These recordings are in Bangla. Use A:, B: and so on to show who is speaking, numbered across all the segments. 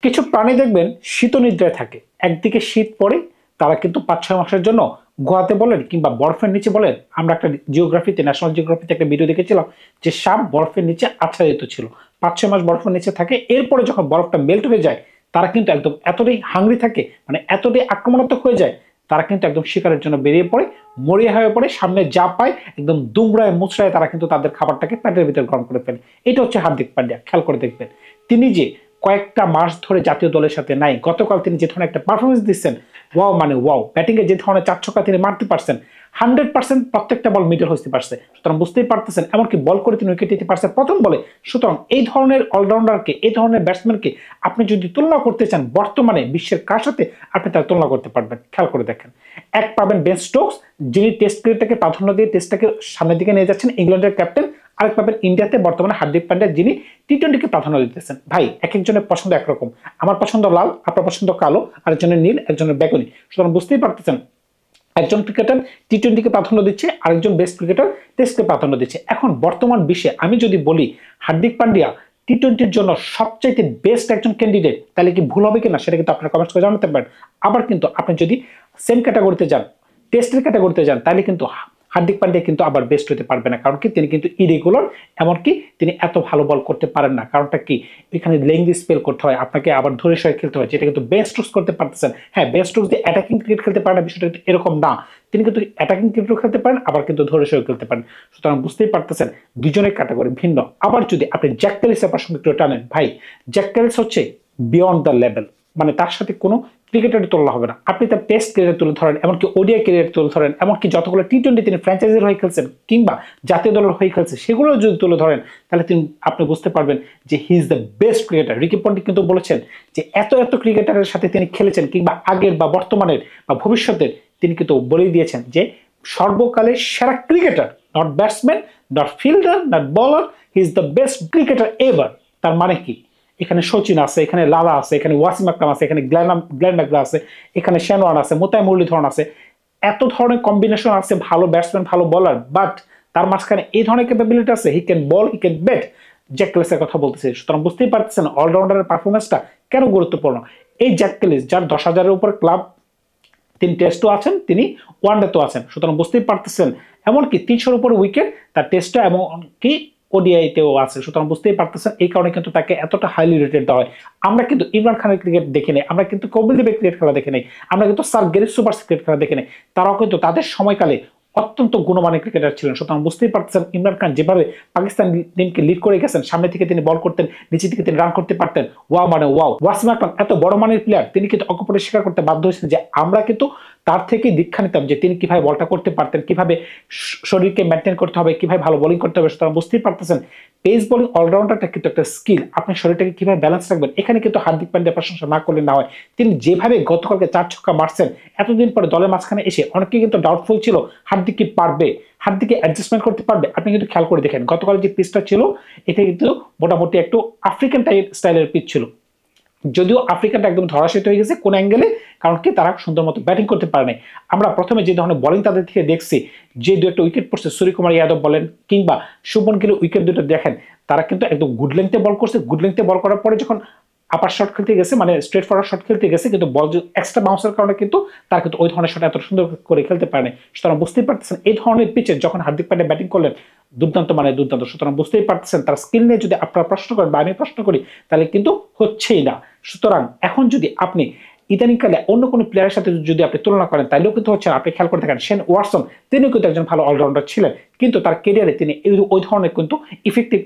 A: কিছু প্রাণী দেখবেন শীতনিদ্রায় থাকে, একদিকে শীত পড়ে তারা কিন্তু 5-6 মাসের জন্য গুহাতে বলেন কিংবা বরফের নিচে বলেন। আমরা একটা জিওগ্রাফিতে, ন্যাশনাল জিওগ্রাফিতে একটা ভিডিও দেখেছিলাম যে সাপ বরফের নিচে আচ্ছাদিত ছিল, 5-6 মাস বরফের নিচে থাকে। এরপরে যখন বরফটা মেল্ট হয়ে যায় তারা কিন্তু একদম এতটাই হাংরি থাকে, মানে এতটাই আক্রমণাত্মক হয়ে যায়, তারা কিন্তু একদম শিকারের জন্য বেরিয়ে পড়ে, মরিয়া হয়ে পড়ে, সামনে যা পায় একদম দুমড়ায় মুচড়ায় তারা কিন্তু তাদের খাবারটাকে পেটের ভিতরে গ্রহণ করে ফেলে। এটা হচ্ছে হার্দিক পান্ডিয়া। খেয়াল করে দেখবেন তিনি যে কয়েকটা মাস ধরে জাতীয় দলের সাথে নাই, গতকাল তিনি যে ধরনের একটা পারফরমেন্স দিচ্ছেন, ওয়াও মানে ওয়াও। ব্যাটিং এ যে ধরনের 4 ছক্কা তিনি মারতে পারছেন, 100% প্রত্যেকটা বল মিডল হতে পারছে, সুতরাং বুঝতেই পারতেছেন। এমনকি বল করে তিনি উইকেট নিতে পারছেন প্রথম বলে। সুতরাং এই ধরনের অলরাউন্ডারকে, এই ধরনের ব্যাটসম্যানকে আপনি যদি তুলনা করতে চান বর্তমানে বিশ্বের কার সাথে, আপনি তার তুলনা করতে পারবেন। খেয়াল করে দেখেন, এক পাবেন বেন স্টোকস, যিনি টেস্ট ক্রিকেটটাকে প্রাধান্য দিয়ে টেস্টটাকে সামনের দিকে নিয়ে যাচ্ছেন, ইংল্যান্ডের ক্যাপ্টেন। আরেক পাবেন ইন্ডিয়াতে বর্তমানে হার্দিক পান্ডিয়া, যিনি টি-20কে প্রাধান্য দিতেছেন। ভাই এক একজনের পছন্দ একরকম, আমার পছন্দ লাল, আপনার পছন্দ কালো, আরেকজনের নীল, একজনের বেগুনি। সুতরাং বুঝতেই পারতেছেন একজন ক্রিকেটার টি-20কে প্রাধান্য দিচ্ছে, আরেকজন বেস্ট ক্রিকেটার টেস্টকে প্রাধান্য দিচ্ছে। এখন বর্তমান বিশ্বে আমি যদি বলি হার্দিক পান্ডিয়া টি-20-র জন্য সবচাইতে বেস্ট একজন ক্যান্ডিডেট, তাহলে কি ভুল হবে কিনা সেটা কিন্তু আপনারা কমেন্টস করে জানাতে পারেন। আবার কিন্তু আপনি যদি সেম ক্যাটাগরিতে যান, টেস্টের ক্যাটাগরিতে যান, তাহলে কিন্তু হার্দিক পান্ডিয়া কিন্তু আবার বেস্ট হতে পারবে না। কারণ কি, তিনি কিন্তু ইরেগুলার, এমনকি তিনি এত ভালো বল করতে পারেন না। কারণটা কি, এখানে লেংদি স্পেল করতে হয়, আপনাকে আবার ধরে সরে খেলতে হয়, যেটা কিন্তু বেন স্টোকস করতে পারতেছেন। হ্যাঁ, বেন স্টোকস যে অ্যাটাকিং ক্রিকেট খেলতে পারে না বিষয়টা কিন্তু এরকম না, তিনি কিন্তু অ্যাটাকিং ক্রিকেটও খেলতে পারেন, আবার কিন্তু ধরে সরে খেলতে পারেন। সুতরাং বুঝতেই পারতেছেন দুজনের ক্যাটাগরি ভিন্ন। আবার যদি আপনি জ্যাক ক্যালিসের প্রসঙ্গে একটু টানেন, ভাই জ্যাক ক্যালিস হচ্ছে বিয়ন্ড দ্য লেভেল, মানে তার সাথে কোনো ক্রিকেটারের তুলনা হবে না। আপনি তার টেস্ট ক্যারিয়ার তুলে ধরেন, এমনকি ওডিআই ক্যারিয়ার তুলে ধরেন, এমনকি যতগুলো টি-20 তিনি ফ্র্যাঞ্চাইজির হয়ে খেলছেন কিংবা জাতীয় দলের হয়ে খেলছেন, সেগুলো যদি তুলে ধরেন, তাহলে আপনি বুঝতে পারবেন যে হি is the best cricketer. Ricky Ponting কিন্তু বলেছেন যে এত এত ক্রিকেটারের সাথে তিনি খেলেছেন, কিংবা আগের বা বর্তমানের বা ভবিষ্যতের, তিনি কিন্তু বলেই দিয়েছেন যে সর্বকালের সেরা cricketer, not batsman, not fielder, not bowler, he is the best cricketer ever. তার মানে কি, এখানে সচিন আছে, এখানে লালা আছে, এখানে ওয়াসিম আকরাম আছে, এখানে গ্ল্যান ম্যাকগ্রা আছে, এখানে শেন ওয়ার্ন আছে, মোতাই মুরলীধরন আছে, এত ধরনের কম্বিনেশন আছে, ভালো ব্যাটসম্যান, ভালো বলার, বাট তার মাঝখানে এই ধরনের ক্যাপাবিলিটি আছে, he can bowl, he can bat. Jack ক্যালিসের কথা বলতেছে। সুতরাং বুঝতেই পারতেছেন অলরাউন্ডারের পারফরমেন্সটা কেন গুরুত্বপূর্ণ। এই জ্যাক ক্যালিস, যার 10,000-এর উপর ক্লাব, তিনি টেস্টও আছেন, তিনি ওয়ানডেতেও আছেন। সুতরাং বুঝতেই পারতেছেন, এমনকি 300-এর উপর উইকেট তার টেস্টে, এমনকি ওডিআইতেও আছে। সুতরাং বুঝতেই পারতেছেন এই কারণে কিন্তু তাকে এতটা হাইলি রেটেড দেওয়া হয়। আমরা কিন্তু ইমরান খানের ক্রিকেট দেখে নেই, আমরা কিন্তু কপিল দেবের ক্রিকেট খেলা দেখে নেই, আমরা কিন্তু স্যার গ্যারি সোবার্স ক্রিকেট খেলা দেখে নেই। তারাও কিন্তু তাদের সময়কালে অত্যন্ত গুণমানের ক্রিকেটার ছিলেন। সুতরাং বুঝতেই পারতেছেন ইমরান খান যেভাবে পাকিস্তান টিমকে লিড করে গেছেন, সামনে থেকে তিনি বল করতেন, নিচে থেকে তিনি রান করতে পারতেন, ওয়াও মানে ওয়াও। ওয়াসিম আকরাম এত বড় মানের প্লেয়ার, তিনি কিন্তু অকপটে স্বীকার করতে বাধ্য হয়েছেন যে আমরা কিন্তু তার থেকে দীক্ষা নিতাম, যে তিনি কিভাবে বলটা করতে পারতেন, কিভাবে শরীরকে মেনটেন করতে হবে, কিভাবে ভালো বোলিং করতে হবে। সুতরাং বুঝতেই পারতেছেন পেস বোলিং অলরাউন্ডারটা কিন্তু একটা স্কিল। আপনি শরীরটাকে কিভাবে ব্যালেন্স রাখবেন, এখানে কিন্তু হার্দিক পান্ডিয়া প্রশংসা না করলে না হয়। তিনি যেভাবে গতকালকে 4 ছক্কা মারছেন, এতদিন পরে দলের মাঝখানে এসে অনেকে কিন্তু ডাউটফুল ছিল হার্দিক কি পারবে, হার্দিকে অ্যাডজাস্টমেন্ট করতে পারবে। আপনি কিন্তু খেয়াল করে দেখেন গতকাল যে পিচটা ছিল, এটা কিন্তু মোটামুটি একটু আফ্রিকান টাইপ স্টাইলের পিচ ছিল, যদিও আফ্রিকানটা একদম ধরাশায়িত হয়ে গেছে কোন অ্যাঙ্গেলে, কারণ কি তারা সুন্দর মতো ব্যাটিং করতে পারে নাই। আমরা প্রথমে যে ধরনের বোলিং তাদের থেকে দেখছি, যে দু একটা উইকেট পড়ছে, সূর্যকুমার যাদব বলেন কিংবা শুভন গিলের উইকেট দুটো দেখেন, তারা কিন্তু একদম গুড লেন্থে বল করছে। গুড লেন্থে বল করার পরে যখন আপার শট খেলতে গেছে, মানে স্ট্রেট ফরওয়ার্ড শট খেলতে গেছে, কিন্তু বল এক্সট্রা বাউন্সের কারণে কিন্তু তারা কিন্তু ওই ধরনের শট এত সুন্দর করে খেলতে পারে না। সুতরাং বুঝতেই পারতেছেন এই ধরনের পিচে যখন হার্দিক পান্ডিয়া ব্যাটিং করলেন, দুর্দান্ত মানে দুর্দান্ত। সুতরাং বুঝতেই পারতেছেন তার স্কিল নিয়ে যদি আপনারা প্রশ্ন করেন বা আমি প্রশ্ন করি, তাহলে কিন্তু হচ্ছেই না। সুতরাং এখন যদি আপনি ইদানিংকালে অন্য কোনো প্লেয়ারের সাথে যদি আপনি তুলনা করেন, তাহলেও কিন্তু হচ্ছে। আপনি খেয়াল করে থাকেন শেন ওয়াটসন, তিনিও কিন্তু একজন ভালো অলরাউন্ডার ছিলেন, কিন্তু তার কেরিয়ারে তিনি ওই ধরনের কিন্তু ইফেক্টিভ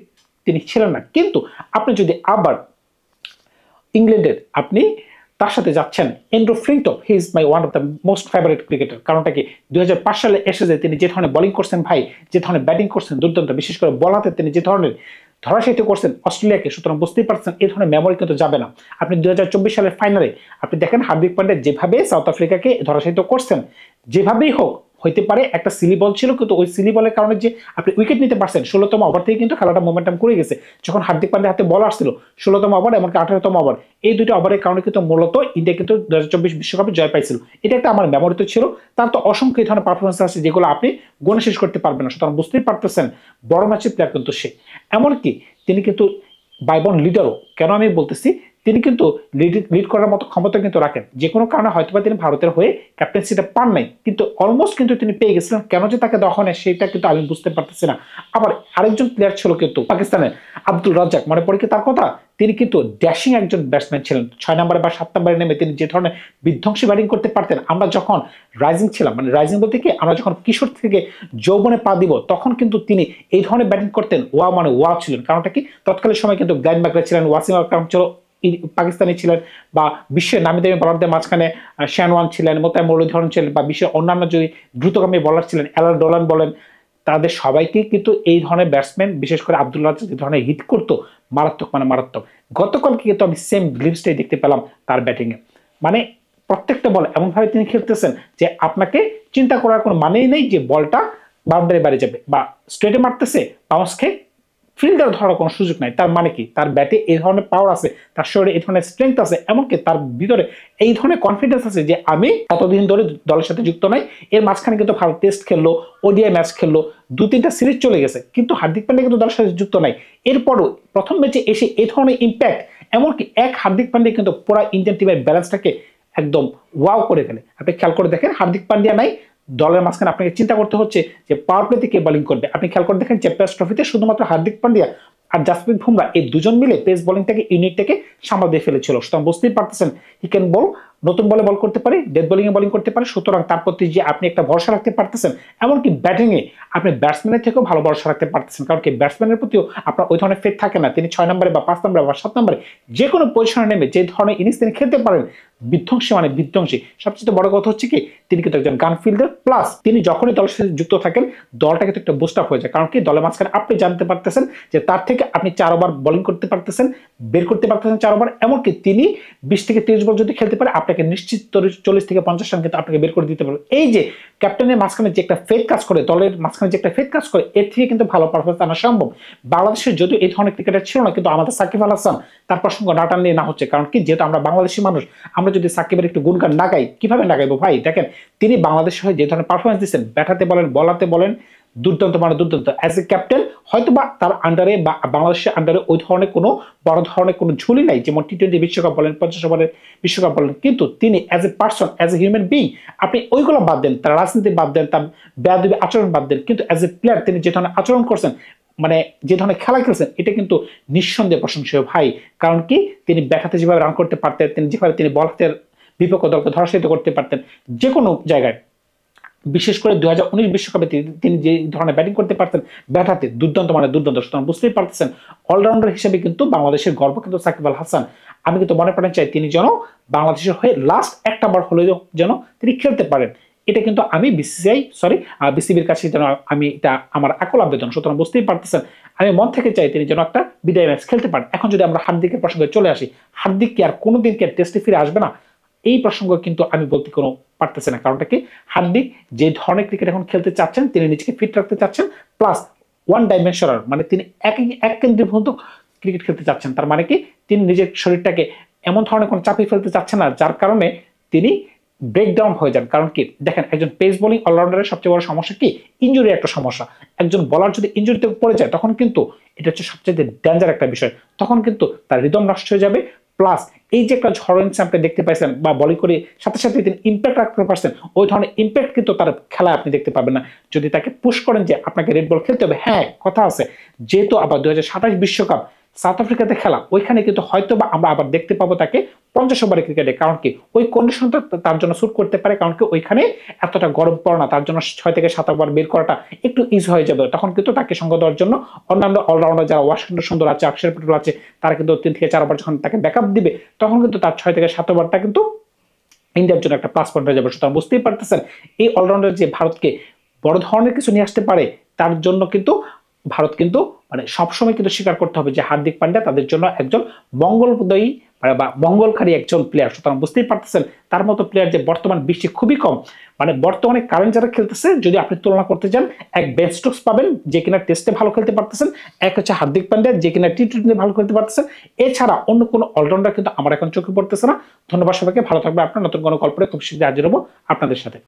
A: তিনি ছিলেন না। কিন্তু আপনি যদি আবার ইংল্যান্ডের আপনি তার সাথে যাচ্ছেন Andrew Flintoff, he is my one of the most favourite cricketer. কারণটা কি, 2005 সালে এসে যে তিনি যে ধরনের বোলিং করছেন ভাই, যে ধরনের ব্যাটিং করছেন দুর্দান্ত, বিশেষ করে বলাতে তিনি যে ধরনের ধরাশায়িত করছেন অস্ট্রেলিয়াকে। সুতরাং বুঝতেই পারছেন এই ধরনের মেমোরি কিন্তু যাবে না। আপনি 2024 সালের ফাইনালে আপনি দেখেন হার্দিক পান্ডিয়া যেভাবে সাউথ আফ্রিকাকে ধরাশায়িত করছেন, যেভাবেই হোক, হইতে পারে একটা সিলি বল ছিল, কিন্তু ওই সিলি বলের কারণে যে আপনি উইকেট নিতে পারছেন 16তম ওভার থেকে কিন্তু খেলাটা মোমেন্টাম করে গেছে। যখন হার্দিক পান্ডিয়া হাতে বল আসছিল 16তম ওভার এমনকি 18তম ওভার, এই দুটো ওভারের কারণে কিন্তু মূলত ইন্ডিয়া কিন্তু 2024 বিশ্বকাপে জয় পাইছিল। এটা একটা আমার মেমোরিতে ছিল। তার তো অসংখ্য এই ধরনের পারফরমেন্স আছে যেগুলো আপনি গুণে শেষ করতে পারবেন না। সুতরাং বুঝতেই পারতেছেন বড় ম্যাচের প্লেয়ার কিন্তু সে। এমনকি তিনি কিন্তু বাইবন লিডারও। কেন আমি বলতেছি, তিনি কিন্তু লিড করার মতো ক্ষমতা কিন্তু রাখেন। যে কোনো কারণে হয়তোবা তিনি ভারতের হয়ে ক্যাপ্টেন্সিটা পান নাই, কিন্তু অলমোস্ট কিন্তু তিনি পেয়ে গেছিলেন। কেন যে তাকে দেওয়া হয় না সেটা কিন্তু আমি বুঝতে পারতেছি না। আবার আরেকজন প্লেয়ার ছিল কিন্তু পাকিস্তানের আব্দুল রাজ্জাক, মনে পড়ে কি তার কথা? তিনি কিন্তু ড্যাশিং একজন ব্যাটসম্যান ছিলেন। 6 নম্বরে বা 7 নম্বরে নেমে তিনি যে ধরনের বিধ্বংসী ব্যাটিং করতে পারতেন, আমরা যখন রাইজিং ছিলাম, মানে রাইজিং বলতে কি আমরা যখন কিশোর থেকে যৌবনে পা দিব তখন কিন্তু তিনি এই ধরনের ব্যাটিং করতেন। মানে ওয়াও ছিলেন। কারণটা কি, তৎকালীন সময় কিন্তু গ্লেন ম্যাকগ্রা ছিলেন, ওয়াসিম আকরাম ছিল পাকিস্তানি ছিলেন, বা বিশ্বের নামি দামি বলারদের মাঝখানে শানওয়ান ছিলেন, মোতায়েম মৌলুধরন ছিলেন, বা বিশ্বের অন্যান্য যে দ্রুতগামী বলার ছিলেন অ্যালান ডোলান বলেন, তাদের সবাইকে কিন্তু এই ধরনের ব্যাটসম্যান, বিশেষ করে আব্দুল রাজ্জাক যে ধরনের হিট করতো, মারাত্মক মানে মারাত্মক। গতকালকে কিন্তু আমি সেম গ্লিপসটাই দেখতে পেলাম তার ব্যাটিংয়ে। মানে প্রত্যেকটা বল এমনভাবে তিনি খেলতেছেন যে আপনাকে চিন্তা করার কোনো মানেই নেই যে বলটা বাউন্ডারি বাইরে যাবে বা স্ট্রেটে মারতেছে, বাউন্স খেয়ে ফিল্ডার ধরার কোনো সুযোগ নাই। তার মানে কি, তার ব্যাটে এই ধরনের পাওয়ার আছে, তার শরীরে এই ধরনের স্ট্রেংথ আছে, এমনকি তার ভিতরে এই ধরনের কনফিডেন্স আছে যে আমি এতদিন ধরে দলের সাথে যুক্ত নাই। এর মাঝখানে কিন্তু ভারত টেস্ট খেললো, ওডিআই ম্যাচ খেললো, 2-3টা সিরিজ চলে গেছে, কিন্তু হার্দিক পান্ডিয়া কিন্তু দলের সাথে যুক্ত নাই। এরপরও প্রথম ম্যাচে এসে এই ধরনের ইম্প্যাক্ট, এমনকি হার্দিক পান্ডিয়া কিন্তু পুরো ইন্ডিয়ান টিমের ব্যালেন্সটাকে একদম ওয়াও করে ফেলে। আপনি খেয়াল করে দেখেন, হার্দিক পান্ডিয়া নাই, দলের মাঝখানে আপনাকে চিন্তা করতে হচ্ছে যে পাওয়ার প্লেতে কে বোলিং করবে। আপনি খেয়াল করে দেখেন চ্যাম্পিয়ন্স ট্রফিতে শুধুমাত্র হার্দিক পান্ডিয়া আর জাসপ্রীত বুমরা এই দুজন মিলে পেস বোলিংটাকে ইউনিটটাকে সামাল দিয়ে ফেলেছিল। সুতরাং বুঝতেই পারতেছেন হি ক্যান বল, নতুন বলে বল করতে পারে, ডেথ বোলিং এ বোলিং করতে পারে। সুতরাং তার প্রতি যে আপনি একটা ভরসা রাখতে পারতেছেন, এমনকি ব্যাটিং এ আপনি ব্যাটসম্যানের থেকেও ভালো ভরসা রাখতে পারতেছেন। কারণ কি, ব্যাটসম্যানের প্রতিও আপনার ওই ধরনের ফেট থাকে না। তিনি 6 নম্বরে বা 5 নম্বরে বা 7 নম্বরে যে কোনো পজিশনে নেমে যে ধরনের ইনিংস তিনি খেলতে পারেন, বিধ্বংসী মানে বিধ্বংসী। সবচেয়ে বড় কথা হচ্ছে কি, তিনি কিন্তু একজন গান ফিল্ডার, প্লাস তিনি যখনই দলের সাথে যুক্ত থাকেন দলটা কিন্তু একটা বুস্ট আপ হয়ে যায়। কারণ কি, দলের মাঝখানে আপনি জানতে পারতেছেন যে তার থেকে আপনি 4 ওভার বোলিং করতে পারতেছেন, বের করতে পারতেছেন 4 ওভার। এমনকি তিনি 20 থেকে 30 বল যদি খেলতে পারে, আপনাকে নিশ্চিত 40 থেকে 50 রান কিন্তু আপনাকে বের করে দিতে পারবে। এই যে ক্যাপ্টেনের মাঝখানে যে একটা ফেট কাজ করে, দলের মাঝখানে যে একটা ফেট কাজ করে, এর থেকে কিন্তু ভালো পারফরমেন্স আনা সম্ভব। বাংলাদেশের যদিও এই ধরনের ক্রিকেটার ছিল না, কিন্তু আমাদের সাকিব আল হাসান, তার প্রসঙ্গ না টানলে না হচ্ছে। কারণ কি, যেহেতু আমরা বাংলাদেশি মানুষ, আমরা যদি সাকিবের একটু গুণগান না গাই, কিভাবে না গাইবো ভাই? দেখেন তিনি বাংলাদেশের হয়ে যে ধরনের পারফরমেন্স দিচ্ছেন, ব্যাটাতে বলেন বলাতে বলেন, দুর্দান্ত মানে দুর্দান্ত। অ্যাজ এ ক্যাপ্টেন হয়তো বা তার আন্ডারে বা বাংলাদেশের আন্ডারে ওই ধরনের কোনো বড় ধরনের কোনো ঝুলি নাই, যেমন টি20 বিশ্বকাপ বলেন, 50 ওভারের বিশ্বকাপ বলেন, কিন্তু তিনি as a person, as a human being, আপনি ওইগুলো বাদ দেন, তার রাজনীতি বাদ দেন, তার বেয়াদবি আচরণ বাদ দেন, কিন্তু অ্যাজ এ প্লেয়ার তিনি যে ধরনের আচরণ করছেন, মানে যে ধরনের খেলা খেলছেন, এটা কিন্তু নিঃসন্দেহে প্রশংসনীয় ভাই। কারণ কি, তিনি ব্যাটাতে যেভাবে রান করতে পারতেন, তিনি যেভাবে তিনি বল হাতে বিপক্ষ দলকে ধরাশায়িত করতে পারতেন যে কোনো জায়গায়, বিশেষ করে 2019 বিশ্বকাপে তিনি যে ধরনের ব্যাটিং করতে পারতেন, ব্যাটাতে দুর্দান্ত মানে দুর্দান্ত। সুতরাং বুঝতেই পারতেছেন অলরাউন্ডার হিসেবে কিন্তু বাংলাদেশের গর্ব কিন্তু সাকিব আল হাসান। আমি কিন্তু মনে করেন চাই তিনি যেন বাংলাদেশের হয়ে লাস্ট একটা বার হলেও যেন তিনি খেলতে পারেন। এটা কিন্তু আমি বিসিবির কাছে যেন আমি এটা আমার আকুল আবেদন। সুতরাং বুঝতেই পারতেছেন আমি মন থেকে চাই তিনি যেন একটা বিদায় ম্যাচ খেলতে পারেন। এখন যদি আমরা হার্দিকের প্রসঙ্গে চলে আসি, হার্দিক কি আর কোনোদিন কি টেস্টে ফিরে আসবে না? এই প্রসঙ্গ কিন্তু আমি বলতে কোনো পারতেছি না। কারণটা কি, হার্দিক যে ধরনের ক্রিকেট এখন খেলতে চাচ্ছেন, তিনি নিজেকে ফিট রাখতে চাচ্ছেন, প্লাস ওয়ান ডাইমেনশনাল, মানে তিনি এক কেন্দ্রীভূত ক্রিকেট খেলতে চাচ্ছেন। তার মানে কি, তিনি নিজের শরীরটাকে এমন ধরনের কোনো চাপিয়ে ফেলতে চাচ্ছেন না যার কারণে তিনি ব্রেকডাউন হয়ে যান। কারণ কি, দেখেন একজন পেস বোলিং অলরাউন্ডারের সবচেয়ে বড় সমস্যা কি, ইনজুরি একটা সমস্যা। একজন বলার যদি ইনজুরিতে পড়ে যায়, তখন কিন্তু এটা হচ্ছে সবচেয়ে ডেঞ্জার একটা বিষয়। তখন কিন্তু তার রিদম নষ্ট হয়ে যাবে, প্লাস এই যে একটা ঝড় আপনি দেখতে পাইছেন বা বলিং করে সাথে সাথে তিনি ইম্প্যাক্ট রাখতে পারছেন, ওই ধরনের ইম্প্যাক্ট কিন্তু তার খেলায় আপনি দেখতে পাবেন না যদি তাকে পুশ করেন যে আপনাকে রেড বল খেলতে হবে। হ্যাঁ, কথা আছে, যেহেতু আবার 2027 বিশ্বকাপ সাউথ আফ্রিকাতে খেলা, ওইখানে কিন্তু হয়তো বা আমরা আবার দেখতে পাবো তাকে 50 ওভারের ক্রিকেটে। কারণ কি, ওই কন্ডিশনটা তার জন্য স্যুট করতে পারে। কারণ কি, ওইখানে এতটা গরম পড়ে না, তার জন্য 6 থেকে 7 ওভার বের করাটা একটু ইজি হয়ে যাবে। তখন কিন্তু তাকে সঙ্গ দেওয়ার জন্য অন্যান্য অলরাউন্ডার যারা ওয়াশিংটন সুন্দর আছে, অক্ষর পটেল আছে, তারা কিন্তু 3 থেকে 4 ওভার যখন তাকে ব্যাকআপ দিবে, তখন কিন্তু তার 6 থেকে 7 ওভারটা কিন্তু ইন্ডিয়ার জন্য একটা প্লাস পয়েন্ট হয়ে যাবে। সুতরাং বুঝতেই পারতেছেন এই অলরাউন্ডার যে ভারতকে বড় ধরনের কিছু নিয়ে আসতে পারে, তার জন্য কিন্তু ভারত কিন্তু মানে সবসময় কিন্তু স্বীকার করতে হবে যে হার্দিক পান্ডিয়া তাদের জন্য একজন মঙ্গলদয়ী বা মঙ্গলকারী একজন প্লেয়ার। সুতরাং বুঝতেই পারতেছেন তার মতো প্লেয়ার যে বর্তমান বিশ্বে খুবই কম। মানে বর্তমানে কারেন্ট যারা খেলতেছে, যদি আপনি তুলনা করতে যান, এক বেন স্টোকস পাবেন যে কিনা টেস্টে ভালো খেলতে পারতেছেন, এক হচ্ছে হার্দিক পান্ডিয়া যে কিনা টি20 ভালো খেলতে পারতেছেন। এছাড়া অন্য কোনো অলরাউন্ডার কিন্তু আমার এখন চোখে পড়তেছে না। ধন্যবাদ সবাইকে, ভালো থাকবে আপনার। নতুন কোনো গল্পে খুব শীঘ্রই হাজির হবো আপনাদের সাথে।